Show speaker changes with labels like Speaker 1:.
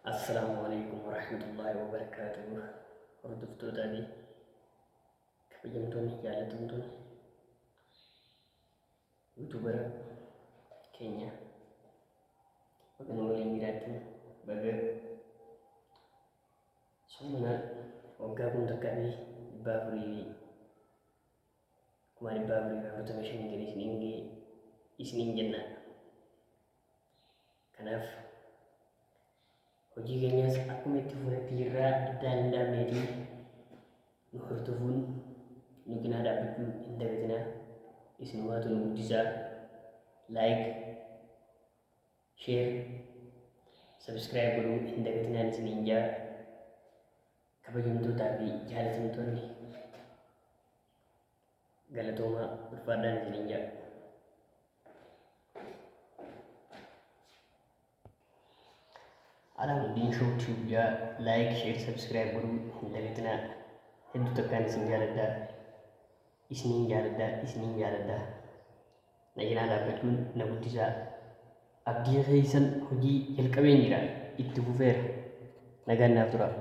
Speaker 1: Assalamualaikum warahmatullahi wabarakatuh. Hordoftoota fi kabajamtoonni jaalatamtoonni yuutuubara keenya bakka waliin jiraatan baga soomana waggaa kun takkaa fi dhibbaa afurii kuma dhibbaa afurii raawwatama shanii isiniin jenna. Kanaaf hojii keenyas akkuma itti fudhatti jirraa addaan hin dhaabneetii nu hordofuun nu cinaa dhaabbachuu hin dagatinaa. Isinumaatu nu guddisaa. Laayik, sheer, sabskiraayib godhuu hin dagatinaan isiniin jaa. Kabajamtootaa fi jaalatamtoonni galatoomaa ulfaadhaan isiniin jaa. Alaamuddin Show Tube ya like, share, subscribe godhuu hin dagatinaa. Hedduu takkaan isin jaaladhaa. Isiniin jaaladhaa. Na cinaa dhaabbachuun na guddisaa. Abdii keessan hojii jalqabeen jira itti fufeera. Nagaan naaf turaa.